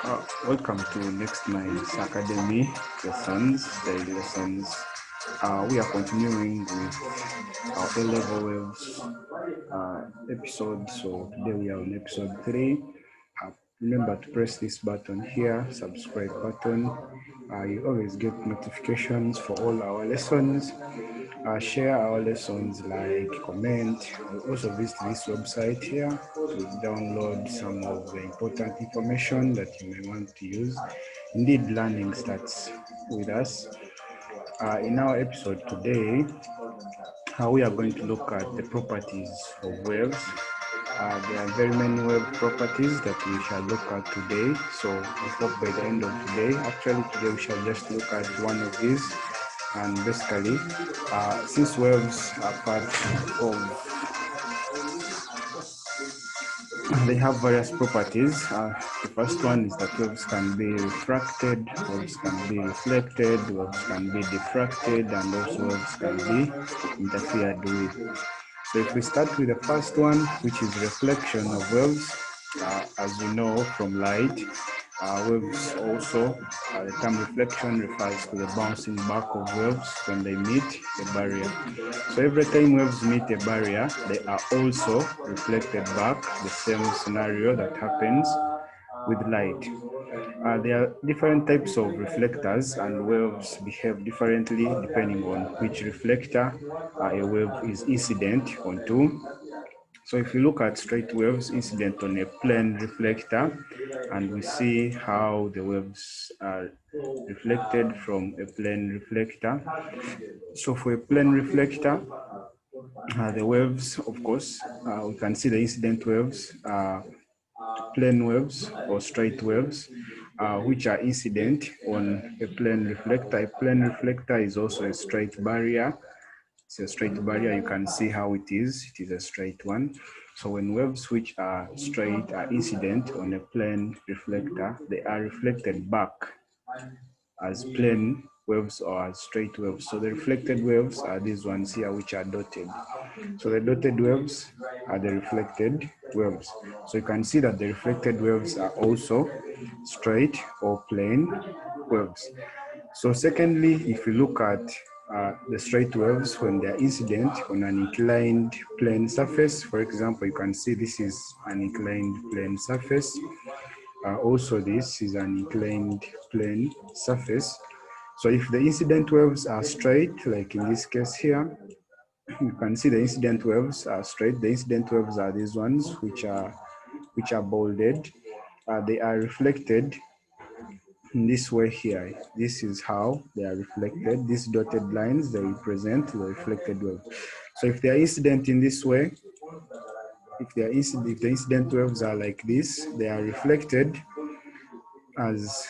Welcome to Next Minds Academy lessons, daily lessons. We are continuing with our A-level waves episode. So today we are on episode 3. Remember to press this button here, subscribe button. You always get notifications for all our lessons. Share our lessons, like, comment. Also visit this website here to download some of the important information that you may want to use. Indeed, learning starts with us. In our episode today, we are going to look at the properties of waves. There are very many wave properties that we shall look at today. So I hope by the end of today, today we shall just look at one of these. And basically, since waves are part of, they have various properties. The first one is that waves can be refracted, waves can be reflected, waves can be diffracted, and also waves can be interfered with. So if we start with the first one, which is reflection of waves, as we know from light, waves also, the term reflection refers to the bouncing back of waves when they meet a barrier. So every time waves meet a barrier, they are also reflected back, the same scenario that happens with light. There are different types of reflectors, and waves behave differently depending on which reflector a wave is incident onto. So if you look at straight waves incident on a plane reflector, and we see how the waves are reflected from a plane reflector. So for a plane reflector, the waves, of course, we can see the incident waves, plane waves or straight waves, which are incident on a plane reflector. A plane reflector is also a straight barrier. It's a straight barrier. You can see how it is. It is a straight one. So when waves which are straight are incident on a plane reflector, they are reflected back as plane waves or as straight waves. So the reflected waves are these ones here, which are dotted. So the dotted waves are the reflected waves. So you can see that the reflected waves are also straight or plane waves. So secondly, if you look at the straight waves when they are incident on an inclined plane surface, for example, you can see this is an inclined plane surface. Also, this is an inclined plane surface. So if the incident waves are straight, like in this case here, you can see the incident waves are straight. The incident waves are these ones which are bolded. They are reflected in this way here. This is how they are reflected. These dotted lines, they represent the reflected wave. So if they are incident in this way, if the incident waves are like this, they are reflected as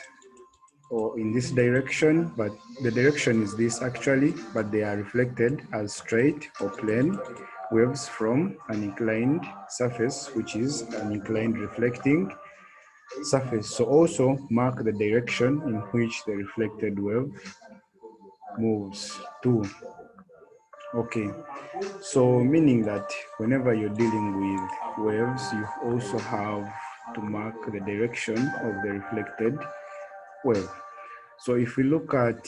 or in this direction, but the direction is this actually, but they are reflected as straight or plane waves from an inclined surface, which is an inclined reflecting surface. So also mark the direction in which the reflected wave moves to. Okay, so meaning that whenever you're dealing with waves, you also have to mark the direction of the reflected wave. So if we look at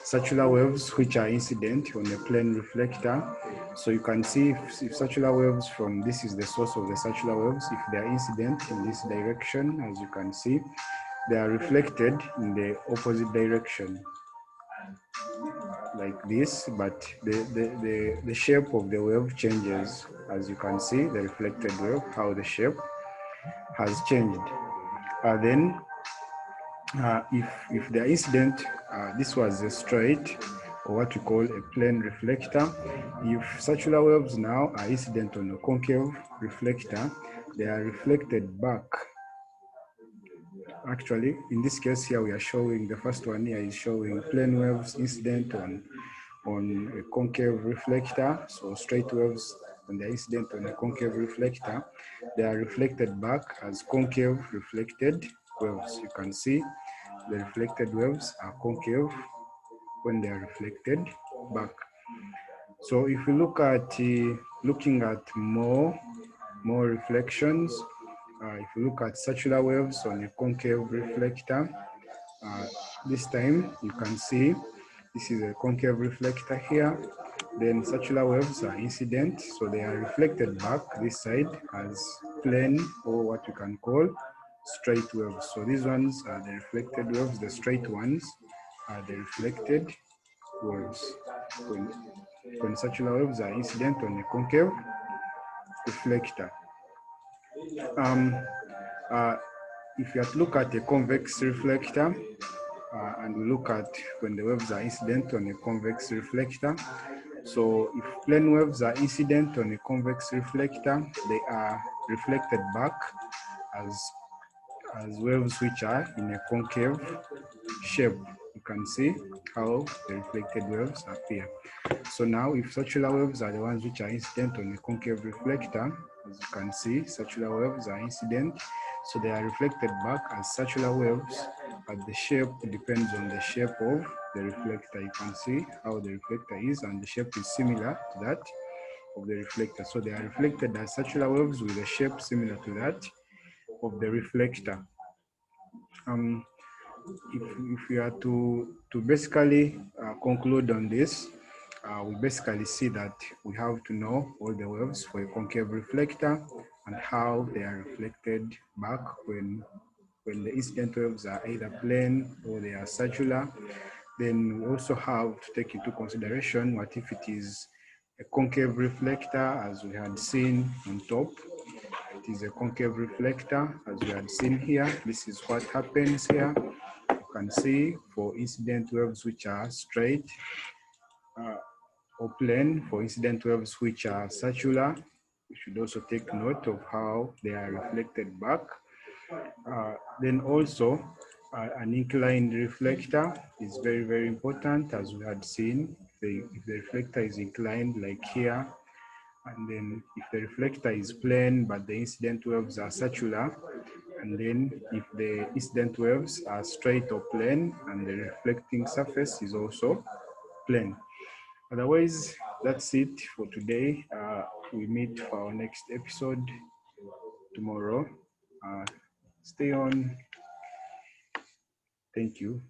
circular waves which are incident on a plane reflector, so you can see if circular waves from this is the source of the circular waves, if they are incident in this direction, as you can see, they are reflected in the opposite direction like this, but the shape of the wave changes. As you can see, the reflected wave, how the shape has changed. Then if the incident, this was a straight or what we call a plane reflector. If circular waves now are incident on a concave reflector, they are reflected back. Actually, in this case here, we are showing, the first one here is showing plane waves incident on a concave reflector. So straight waves, when they're incident on a concave reflector, they are reflected back as concave reflected waves. You can see the reflected waves are concave when they are reflected back. So if we look at looking at more reflections, If you look at circular waves on a concave reflector, this time you can see this is a concave reflector here. Then circular waves are incident, so they are reflected back this side as plane, or what we can call straight waves. So these ones are the reflected waves, the straight ones are the reflected waves. When circular waves are incident on a concave reflector. Um, uh, if you have to look at a convex reflector, and we look at when the waves are incident on a convex reflector. So if plane waves are incident on a convex reflector, they are reflected back as waves which are in a concave shape. You can see how the reflected waves appear. So now if circular waves are the ones which are incident on a concave reflector, as you can see, circular waves are incident, so they are reflected back as circular waves, but the shape depends on the shape of the reflector. You can see how the reflector is, and the shape is similar to that of the reflector. So they are reflected as circular waves with a shape similar to that of the reflector. If we are to basically conclude on this, we basically see that we have to know all the waves for a concave reflector and how they are reflected back when the incident waves are either plane or they are circular. Then we also have to take into consideration what if it is a concave reflector, as we had seen on top. It is a concave reflector, as we had seen here. This is what happens here. You can see for incident waves which are straight or plane, for incident waves which are circular, we should also take note of how they are reflected back. Then also, an inclined reflector is very, very important, as we had seen. If the reflector is inclined like here, and then if the reflector is plane but the incident waves are circular, and then if the incident waves are straight or plane and the reflecting surface is also plane. Otherwise, that's it for today. We meet for our next episode tomorrow. Stay on. Thank you.